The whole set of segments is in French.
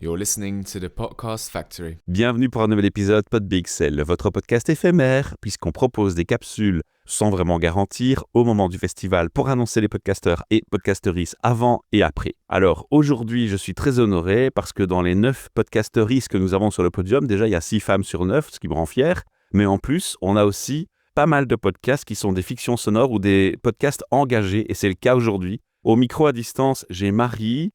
You're listening to the Podcast Factory. Bienvenue pour un nouvel épisode PodBXL, votre podcast éphémère, puisqu'on propose des capsules sans vraiment garantir au moment du festival pour annoncer les podcasteurs et podcasteristes avant et après. Alors aujourd'hui, je suis très honoré parce que dans les 9 podcasteristes que nous avons sur le podium, déjà il y a 6 femmes sur 9, ce qui me rend fier, mais en plus, on a aussi pas mal de podcasts qui sont des fictions sonores ou des podcasts engagés, et c'est le cas aujourd'hui. Au micro à distance, j'ai Marie.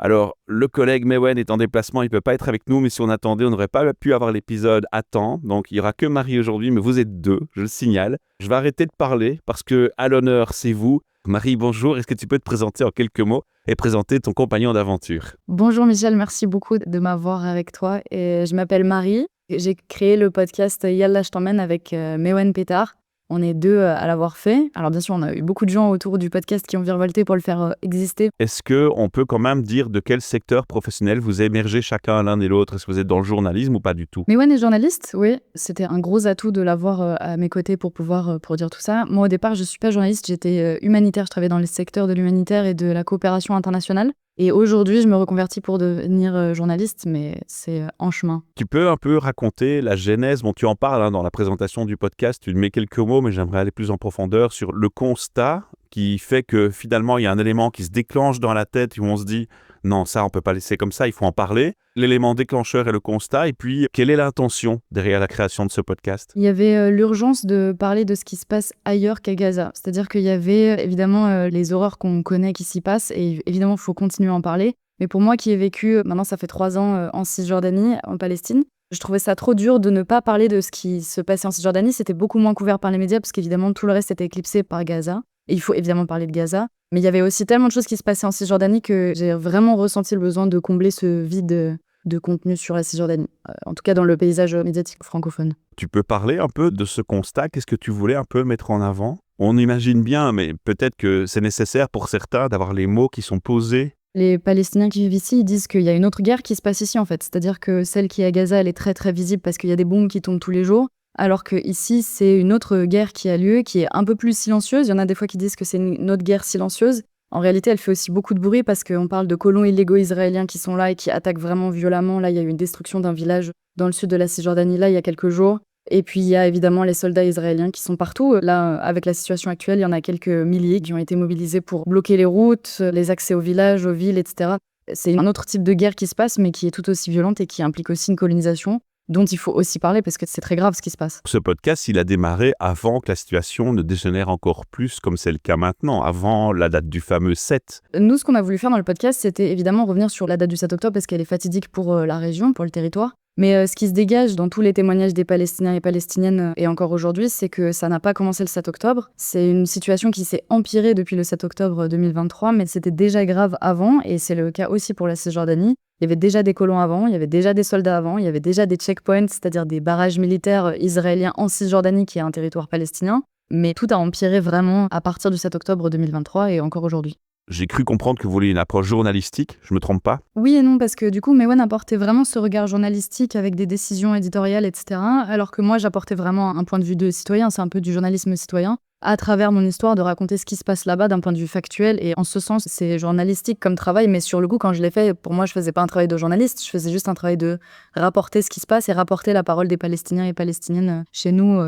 Alors, le collègue Mewen est en déplacement, il ne peut pas être avec nous, mais si on attendait, on n'aurait pas pu avoir l'épisode à temps. Donc, il n'y aura que Marie aujourd'hui, mais vous êtes deux, je le signale. Je vais arrêter de parler parce que à l'honneur, c'est vous. Marie, bonjour. Est-ce que tu peux te présenter en quelques mots et présenter ton compagnon d'aventure? Bonjour Michel, merci beaucoup de m'avoir avec toi. Et je m'appelle Marie. J'ai créé le podcast Yalla, je t'emmène avec Mewen Pétard. On est deux à l'avoir fait. Alors bien sûr, on a eu beaucoup de gens autour du podcast qui ont virevolté pour le faire exister. Est-ce qu'on peut quand même dire de quel secteur professionnel vous émergez chacun l'un et l'autre? Est-ce que vous êtes dans le journalisme ou pas du tout? Mewen est journaliste, oui. C'était un gros atout de l'avoir à mes côtés pour pouvoir produire tout ça. Moi, au départ, je ne suis pas journaliste, j'étais humanitaire. Je travaillais dans le secteur de l'humanitaire et de la coopération internationale. Et aujourd'hui, je me reconvertis pour devenir journaliste, mais c'est en chemin. Tu peux un peu raconter la genèse? Bon, tu en parles dans la présentation du podcast, tu mets quelques mots, mais j'aimerais aller plus en profondeur sur le constat qui fait que finalement, il y a un élément qui se déclenche dans la tête où on se dit « Non, ça, on ne peut pas laisser comme ça, il faut en parler ». L'élément déclencheur est le constat, et puis quelle est l'intention derrière la création de ce podcast? Il y avait l'urgence de parler de ce qui se passe ailleurs qu'à Gaza. C'est-à-dire qu'il y avait évidemment les horreurs qu'on connaît qui s'y passent, et évidemment, il faut continuer à en parler. Mais pour moi qui ai vécu, maintenant ça fait 3 ans en Cisjordanie, en Palestine, je trouvais ça trop dur de ne pas parler de ce qui se passait en Cisjordanie. C'était beaucoup moins couvert par les médias, parce qu'évidemment, tout le reste était éclipsé par Gaza. Et il faut évidemment parler de Gaza. Mais il y avait aussi tellement de choses qui se passaient en Cisjordanie que j'ai vraiment ressenti le besoin de combler ce vide de contenu sur la Cisjordanie, en tout cas dans le paysage médiatique francophone. Tu peux parler un peu de ce constat? Qu'est-ce que tu voulais un peu mettre en avant? On imagine bien, mais peut-être que c'est nécessaire pour certains d'avoir les mots qui sont posés. Les Palestiniens qui vivent ici, ils disent qu'il y a une autre guerre qui se passe ici en fait. C'est-à-dire que celle qui est à Gaza, elle est très très visible parce qu'il y a des bombes qui tombent tous les jours. Alors que ici, c'est une autre guerre qui a lieu, qui est un peu plus silencieuse. Il y en a des fois qui disent que c'est une autre guerre silencieuse. En réalité, elle fait aussi beaucoup de bruit parce qu'on parle de colons illégaux israéliens qui sont là et qui attaquent vraiment violemment. Là, il y a eu une destruction d'un village dans le sud de la Cisjordanie, là, il y a quelques jours. Et puis, il y a évidemment les soldats israéliens qui sont partout. Là, avec la situation actuelle, il y en a quelques milliers qui ont été mobilisés pour bloquer les routes, les accès aux villages, aux villes, etc. C'est un autre type de guerre qui se passe, mais qui est tout aussi violente et qui implique aussi une colonisation, dont il faut aussi parler parce que c'est très grave ce qui se passe. Ce podcast, il a démarré avant que la situation ne dégénère encore plus comme c'est le cas maintenant, avant la date du fameux 7. Nous, ce qu'on a voulu faire dans le podcast, c'était évidemment revenir sur la date du 7 octobre parce qu'elle est fatidique pour la région, pour le territoire. Mais ce qui se dégage dans tous les témoignages des Palestiniens et Palestiniennes, et encore aujourd'hui, c'est que ça n'a pas commencé le 7 octobre. C'est une situation qui s'est empirée depuis le 7 octobre 2023, mais c'était déjà grave avant, et c'est le cas aussi pour la Cisjordanie. Il y avait déjà des colons avant, il y avait déjà des soldats avant, il y avait déjà des checkpoints, c'est-à-dire des barrages militaires israéliens en Cisjordanie, qui est un territoire palestinien. Mais tout a empiré vraiment à partir du 7 octobre 2023 et encore aujourd'hui. J'ai cru comprendre que vous vouliez une approche journalistique, je me trompe pas? Oui et non, parce que du coup, Mewen apportait vraiment ce regard journalistique avec des décisions éditoriales, etc. Alors que moi, j'apportais vraiment un point de vue de citoyen, c'est un peu du journalisme citoyen, à travers mon histoire, de raconter ce qui se passe là-bas d'un point de vue factuel. Et en ce sens, c'est journalistique comme travail, mais sur le coup, quand je l'ai fait, pour moi, je faisais pas un travail de journaliste, je faisais juste un travail de rapporter ce qui se passe et rapporter la parole des Palestiniens et Palestiniennes chez nous,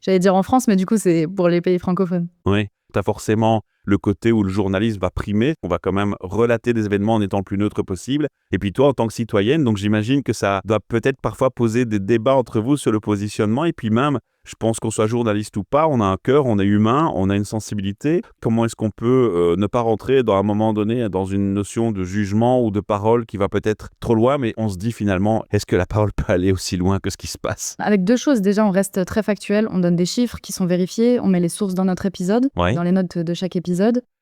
j'allais dire en France, mais du coup, c'est pour les pays francophones. Oui, t'as forcément le côté où le journalisme va primer, on va quand même relater des événements en étant le plus neutre possible. Et puis toi, en tant que citoyenne, donc j'imagine que ça doit peut-être parfois poser des débats entre vous sur le positionnement. Et puis même, je pense qu'on soit journaliste ou pas, on a un cœur, on est humain, on a une sensibilité. Comment est-ce qu'on peut ne pas rentrer dans un moment donné dans une notion de jugement ou de parole qui va peut-être trop loin, mais on se dit finalement, est-ce que la parole peut aller aussi loin que ce qui se passe? Avec deux choses, déjà on reste très factuel, on donne des chiffres qui sont vérifiés, on met les sources dans notre épisode, Ouais. dans les notes de chaque épisode.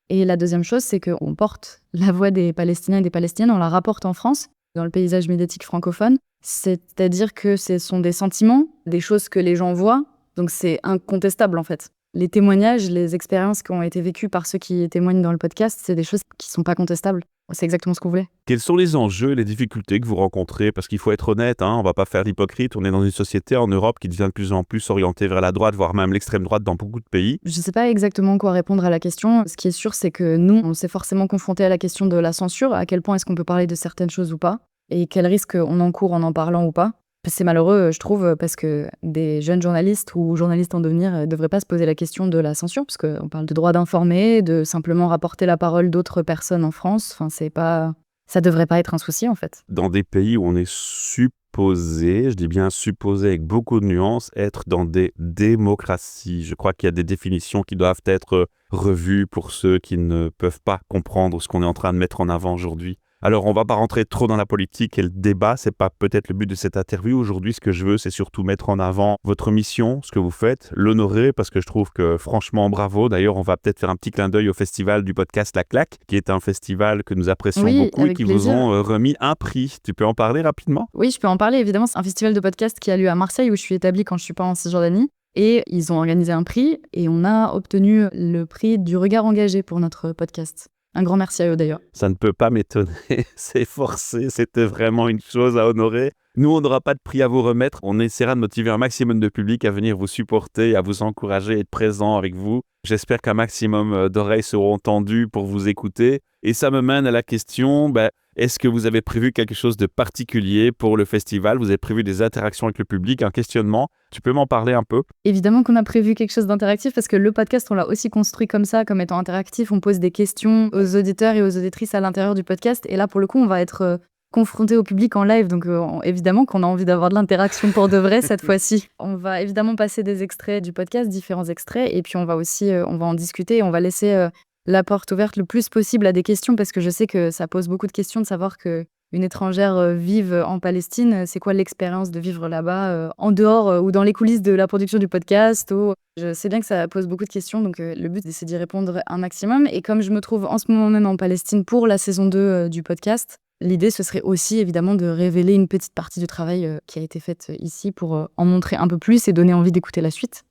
Et la deuxième chose, c'est qu'on porte la voix des Palestiniens et des Palestiniennes, on la rapporte en France, dans le paysage médiatique francophone. C'est-à-dire que ce sont des sentiments, des choses que les gens voient, donc c'est incontestable en fait. Les témoignages, les expériences qui ont été vécues par ceux qui témoignent dans le podcast, c'est des choses qui ne sont pas contestables. C'est exactement ce qu'on voulait. Quels sont les enjeux et les difficultés que vous rencontrez? Parce qu'il faut être honnête, on ne va pas faire d'hypocrite. On est dans une société en Europe qui devient de plus en plus orientée vers la droite, voire même l'extrême droite dans beaucoup de pays. Je ne sais pas exactement quoi répondre à la question. Ce qui est sûr, c'est que nous, on s'est forcément confrontés à la question de la censure. À quel point est-ce qu'on peut parler de certaines choses ou pas? et quel risque on encourt en parlant ou pas. C'est malheureux, je trouve, parce que des jeunes journalistes ou journalistes en devenir ne devraient pas se poser la question de la censure, parce qu'on parle de droit d'informer, de simplement rapporter la parole d'autres personnes en France. Enfin, ça devrait pas être un souci, en fait. Dans des pays où on est supposé, je dis bien supposé avec beaucoup de nuances, être dans des démocraties. Je crois qu'il y a des définitions qui doivent être revues pour ceux qui ne peuvent pas comprendre ce qu'on est en train de mettre en avant aujourd'hui. Alors, on va pas rentrer trop dans la politique et le débat, c'est pas peut-être le but de cette interview. Aujourd'hui, ce que je veux, c'est surtout mettre en avant votre mission, ce que vous faites, l'honorer, parce que je trouve que, franchement, bravo. D'ailleurs, on va peut-être faire un petit clin d'œil au festival du podcast La Claque, qui est un festival que nous apprécions beaucoup et avec qui plaisir. vous ont remis un prix. Tu peux en parler rapidement? Oui, je peux en parler, évidemment. C'est un festival de podcast qui a lieu à Marseille, où je suis établie quand je suis pas en Cisjordanie. Et ils ont organisé un prix, et on a obtenu le prix du regard engagé pour notre podcast. Un grand merci à eux, d'ailleurs. Ça ne peut pas m'étonner, c'est forcé, c'était vraiment une chose à honorer. Nous, on n'aura pas de prix à vous remettre, on essaiera de motiver un maximum de public à venir vous supporter, à vous encourager, être présent avec vous. J'espère qu'un maximum d'oreilles seront tendues pour vous écouter. Et ça me mène à la question, est-ce que vous avez prévu quelque chose de particulier pour le festival? Vous avez prévu des interactions avec le public, un questionnement? Tu peux m'en parler un peu? Évidemment qu'on a prévu quelque chose d'interactif parce que le podcast, on l'a aussi construit comme ça, comme étant interactif. On pose des questions aux auditeurs et aux auditrices à l'intérieur du podcast. Et là, pour le coup, on va être confronté au public en live. Donc, évidemment qu'on a envie d'avoir de l'interaction pour de vrai cette fois-ci. On va évidemment passer des extraits du podcast, différents extraits. Et puis, on va aussi on va en discuter. Et on va laisser la porte ouverte le plus possible à des questions parce que je sais que ça pose beaucoup de questions de savoir que une étrangère vive en Palestine, c'est quoi l'expérience de vivre là-bas, en dehors ou dans les coulisses de la production du podcast Je sais bien que ça pose beaucoup de questions, donc le but, c'est d'y répondre un maximum. Et comme je me trouve en ce moment même en Palestine pour la saison 2 du podcast, l'idée, ce serait aussi évidemment de révéler une petite partie du travail qui a été faite ici pour en montrer un peu plus et donner envie d'écouter la suite.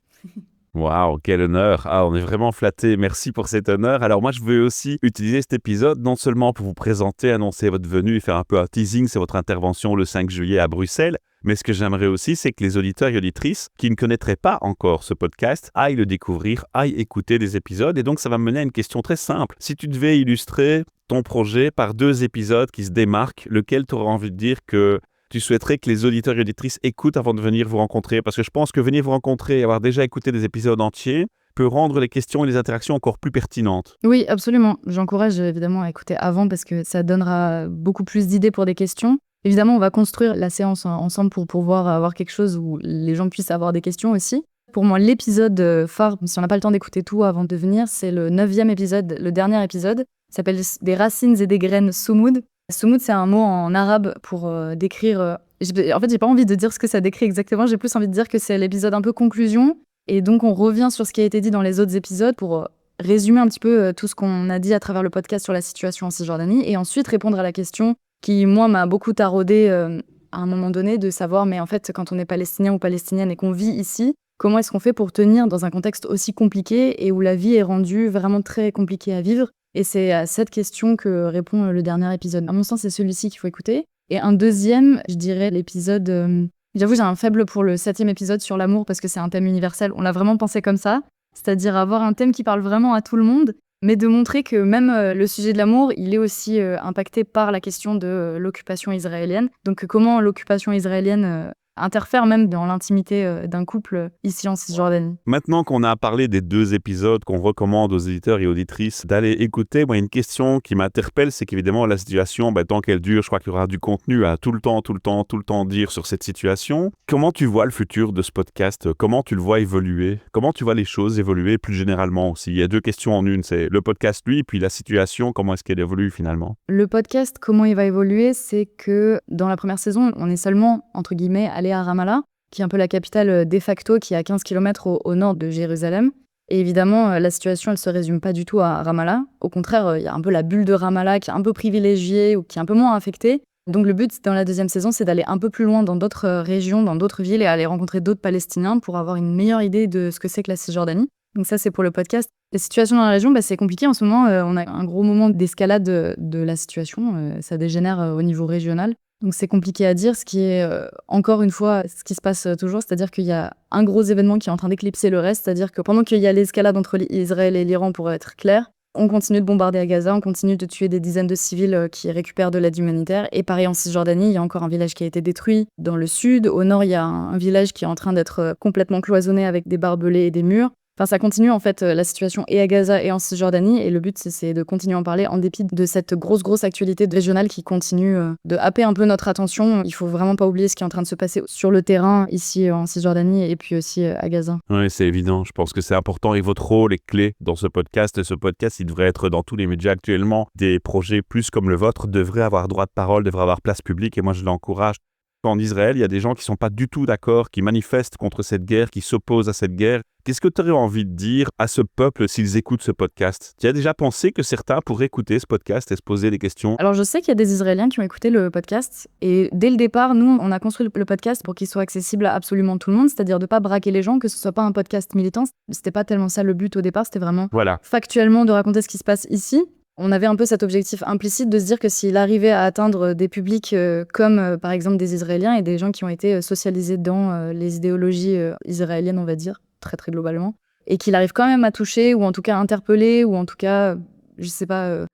Waouh, quel honneur! Ah, on est vraiment flattés. Merci pour cet honneur. Alors moi, je veux aussi utiliser cet épisode non seulement pour vous présenter, annoncer votre venue et faire un peu un teasing, c'est votre intervention le 5 juillet à Bruxelles. Mais ce que j'aimerais aussi, c'est que les auditeurs et auditrices qui ne connaîtraient pas encore ce podcast aillent le découvrir, aillent écouter des épisodes. Et donc, ça va me mener à une question très simple. Si tu devais illustrer ton projet par 2 épisodes qui se démarquent, lequel tu aurais envie de dire que tu souhaiterais que les auditeurs et auditrices écoutent avant de venir vous rencontrer? Parce que je pense que venir vous rencontrer et avoir déjà écouté des épisodes entiers peut rendre les questions et les interactions encore plus pertinentes. Oui, absolument. J'encourage évidemment à écouter avant parce que ça donnera beaucoup plus d'idées pour des questions. Évidemment, on va construire la séance ensemble pour pouvoir avoir quelque chose où les gens puissent avoir des questions aussi. Pour moi, l'épisode phare, si on n'a pas le temps d'écouter tout avant de venir, c'est le 9e épisode, le dernier épisode. Il s'appelle « Des racines et des graines soumoud ». Soumoud, c'est un mot en arabe pour décrire... En fait, j'ai pas envie de dire ce que ça décrit exactement, j'ai plus envie de dire que c'est l'épisode un peu conclusion. Et donc, on revient sur ce qui a été dit dans les autres épisodes pour résumer un petit peu tout ce qu'on a dit à travers le podcast sur la situation en Cisjordanie et ensuite répondre à la question qui, moi, m'a beaucoup taraudée à un moment donné de savoir, mais en fait, quand on est palestinien ou palestinienne et qu'on vit ici, comment est-ce qu'on fait pour tenir dans un contexte aussi compliqué et où la vie est rendue vraiment très compliquée à vivre? Et c'est à cette question que répond le dernier épisode. À mon sens, c'est celui-ci qu'il faut écouter. Et un deuxième, je dirais l'épisode... J'avoue, j'ai un faible pour le 7e épisode sur l'amour parce que c'est un thème universel. On l'a vraiment pensé comme ça, c'est-à-dire avoir un thème qui parle vraiment à tout le monde, mais de montrer que même le sujet de l'amour, il est aussi impacté par la question de l'occupation israélienne. Donc comment l'occupation israélienne interfère même dans l'intimité d'un couple ici en Cisjordanie. Maintenant qu'on a parlé des 2 épisodes qu'on recommande aux éditeurs et auditrices d'aller écouter, moi, une question qui m'interpelle, c'est qu'évidemment, la situation, tant qu'elle dure, je crois qu'il y aura du contenu à tout le temps dire sur cette situation. Comment tu vois le futur de ce podcast? Comment tu le vois évoluer? Comment tu vois les choses évoluer plus généralement aussi? Il y a 2 questions en une, c'est le podcast lui, puis la situation, comment est-ce qu'elle évolue finalement? Le podcast, comment il va évoluer, c'est que dans la première saison, on est seulement, entre guillemets, allé à Ramallah, qui est un peu la capitale de facto, qui est à 15 km au nord de Jérusalem. Et évidemment, la situation, elle se résume pas du tout à Ramallah. Au contraire, il y a un peu la bulle de Ramallah qui est un peu privilégiée ou qui est un peu moins affectée. Donc le but, dans la 2e saison, c'est d'aller un peu plus loin dans d'autres régions, dans d'autres villes et aller rencontrer d'autres Palestiniens pour avoir une meilleure idée de ce que c'est que la Cisjordanie. Donc ça, c'est pour le podcast. La situation dans la région, c'est compliqué en ce moment. On a un gros moment d'escalade de la situation. Ça dégénère au niveau régional. Donc c'est compliqué à dire, ce qui est encore une fois ce qui se passe toujours, c'est-à-dire qu'il y a un gros événement qui est en train d'éclipser le reste, c'est-à-dire que pendant qu'il y a l'escalade entre Israël et l'Iran, pour être clair, On continue de bombarder à Gaza, on continue de tuer des dizaines de civils qui récupèrent de l'aide humanitaire. Et pareil, en Cisjordanie, il y a encore un village qui a été détruit. Dans le sud, au nord, il y a un village qui est en train d'être complètement cloisonné avec des barbelés et des murs. Enfin, ça continue en fait, la situation et à Gaza et en Cisjordanie. Et le but, c'est de continuer à en parler en dépit de cette grosse actualité régionale qui continue de happer un peu notre attention. Il faut vraiment pas oublier ce qui est en train de se passer sur le terrain, ici en Cisjordanie et puis aussi à Gaza. Oui, c'est évident. Je pense que c'est important et votre rôle est clé dans ce podcast. Et ce podcast, il devrait être dans tous les médias actuellement. Des projets plus comme le vôtre devraient avoir droit de parole, devraient avoir place publique et moi, je l'encourage. En Israël, il y a des gens qui ne sont pas du tout d'accord, qui manifestent contre cette guerre, qui s'opposent à cette guerre. Qu'est-ce que tu aurais envie de dire à ce peuple s'ils écoutent ce podcast? Tu as déjà pensé que certains pourraient écouter ce podcast et se poser des questions? Alors, je sais qu'il y a des Israéliens qui ont écouté le podcast. Et dès le départ, nous, on a construit le podcast pour qu'il soit accessible à absolument tout le monde, c'est-à-dire de ne pas braquer les gens, que ce ne soit pas un podcast militant. C'était pas tellement ça le but au départ, c'était vraiment factuellement de raconter ce qui se passe ici. On avait un peu cet objectif implicite de se dire que s'il arrivait à atteindre des publics comme par exemple des Israéliens et des gens qui ont été socialisés dans les idéologies israéliennes, on va dire, très très globalement, et qu'il arrive quand même à toucher ou en tout cas interpeller ou en tout cas, je sais pas,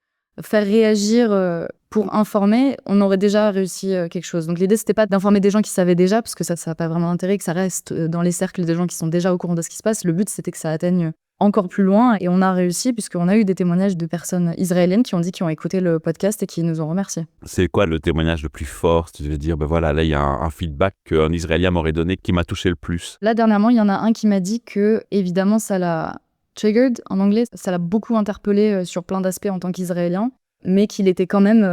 faire réagir pour informer, on aurait déjà réussi quelque chose. Donc l'idée, c'était pas d'informer des gens qui savaient déjà, parce que ça n'a pas vraiment d'intérêt, que ça reste dans les cercles des gens qui sont déjà au courant de ce qui se passe. Le but, c'était que ça atteigne encore plus loin, et on a réussi puisqu'on a eu des témoignages de personnes israéliennes qui ont écouté le podcast et qui nous ont remerciés. C'est quoi le témoignage le plus fort? Tu veux dire, ben voilà, là il y a un feedback qu'un Israélien m'aurait donné qui m'a touché le plus. Là dernièrement, il y en a un qui m'a dit que évidemment ça l'a triggered en anglais, ça l'a beaucoup interpellé sur plein d'aspects en tant qu'Israélien, mais qu'il était quand même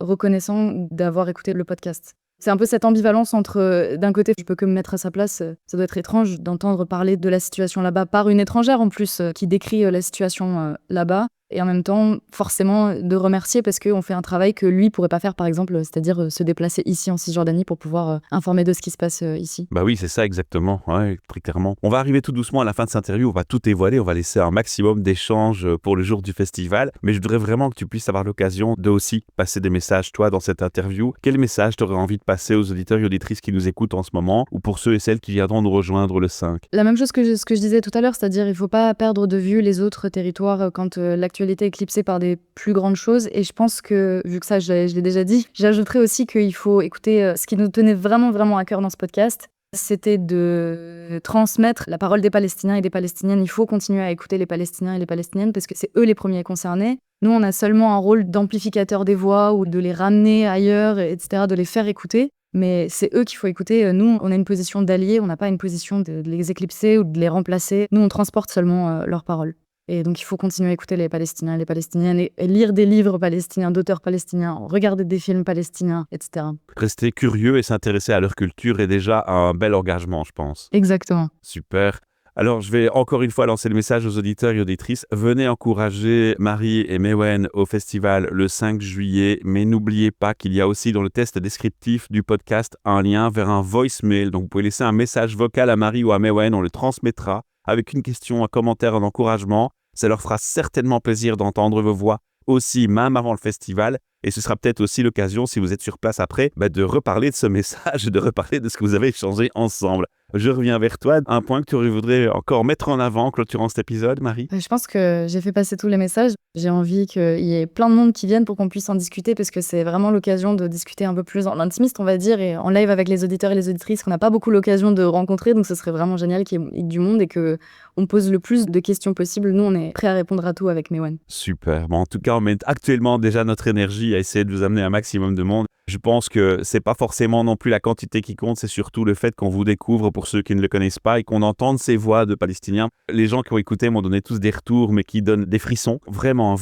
reconnaissant d'avoir écouté le podcast. C'est un peu cette ambivalence entre, d'un côté, je peux que me mettre à sa place, ça doit être étrange d'entendre parler de la situation là-bas par une étrangère en plus, qui décrit la situation là-bas, et en même temps, forcément, de remercier parce qu'on fait un travail que lui pourrait pas faire, par exemple, c'est-à-dire se déplacer ici en Cisjordanie pour pouvoir informer de ce qui se passe ici. Bah oui, c'est ça exactement, ouais, très clairement. On va arriver tout doucement à la fin de cette interview, on va tout dévoiler, on va laisser un maximum d'échanges pour le jour du festival, mais je voudrais vraiment que tu puisses avoir l'occasion de aussi passer des messages, toi, dans cette interview. Quel message tu aurais envie de passer aux auditeurs et auditrices qui nous écoutent en ce moment, ou pour ceux et celles qui viendront nous rejoindre le 5? La même chose que ce que je disais tout à l'heure, c'est-à-dire il faut pas perdre de vue les autres territoires quand l'actualité est éclipsée par des plus grandes choses, et je pense que, vu que ça je l'ai déjà dit, j'ajouterais aussi qu'il faut écouter ce qui nous tenait vraiment à cœur dans ce podcast. C'était de transmettre la parole des Palestiniens et des Palestiniennes. Il faut continuer à écouter les Palestiniens et les Palestiniennes parce que c'est eux les premiers concernés. Nous, on a seulement un rôle d'amplificateur des voix ou de les ramener ailleurs, etc., de les faire écouter. Mais c'est eux qu'il faut écouter. Nous, on a une position d'alliés, on n'a pas une position de les éclipser ou de les remplacer. Nous, on transporte seulement leurs paroles. Et donc, il faut continuer à écouter les Palestiniens et les Palestiniennes et lire des livres palestiniens, d'auteurs palestiniens, regarder des films palestiniens, etc. Rester curieux et s'intéresser à leur culture est déjà un bel engagement, je pense. Exactement. Super. Alors, je vais encore une fois lancer le message aux auditeurs et auditrices. Venez encourager Marie et Mewen au festival le 5 juillet, mais n'oubliez pas qu'il y a aussi dans le test descriptif du podcast un lien vers un voicemail. Donc, vous pouvez laisser un message vocal à Marie ou à Mewen, on le transmettra avec une question, un commentaire, un encouragement. Ça leur fera certainement plaisir d'entendre vos voix aussi, même avant le festival. Et ce sera peut-être aussi l'occasion, si vous êtes sur place après, de reparler de ce message, de reparler de ce que vous avez échangé ensemble. Je reviens vers toi. Un point que tu voudrais encore mettre en avant en clôturant cet épisode, Marie? Je pense que j'ai fait passer tous les messages. J'ai envie qu'il y ait plein de monde qui vienne pour qu'on puisse en discuter parce que c'est vraiment l'occasion de discuter un peu plus en intimiste, on va dire, et en live avec les auditeurs et les auditrices qu'on n'a pas beaucoup l'occasion de rencontrer. Donc ce serait vraiment génial qu'il y ait du monde et qu'on pose le plus de questions possible. Nous, on est prêts à répondre à tout avec Mewen. Super. Bon, en tout cas, on met actuellement déjà notre énergie à essayer de vous amener un maximum de monde. Je pense que c'est pas forcément non plus la quantité qui compte, c'est surtout le fait qu'on vous découvre pour ceux qui ne le connaissent pas et qu'on entende ces voix de Palestiniens. Les gens qui ont écouté m'ont donné tous des retours, mais qui donnent des frissons. Vraiment,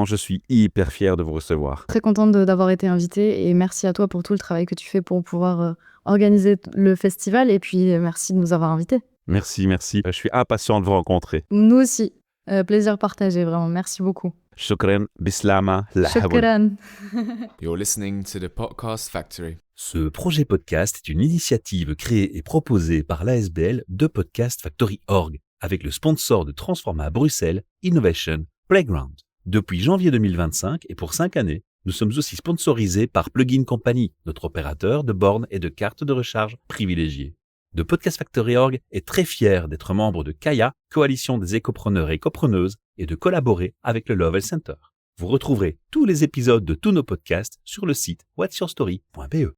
je suis hyper fier de vous recevoir. Très contente d'avoir été invitée et merci à toi pour tout le travail que tu fais pour pouvoir organiser le festival et puis merci de nous avoir invités. Merci. Je suis impatient de vous rencontrer. Nous aussi. Plaisir partagé, vraiment. Merci beaucoup. Shukran, bislama, Shukran. You're listening to the Podcast Factory. Ce projet podcast est une initiative créée et proposée par l'ASBL de Podcast Factory Org avec le sponsor de Transforma Bruxelles Innovation Playground. Depuis janvier 2025 et pour 5 années, nous sommes aussi sponsorisés par Plugin Company, notre opérateur de bornes et de cartes de recharge privilégiés. de Podcast Factory Org est très fier d'être membre de Kaya, coalition des écopreneurs et écopreneuses, et de collaborer avec le Lovell Center. Vous retrouverez tous les épisodes de tous nos podcasts sur le site whatsyourstory.be.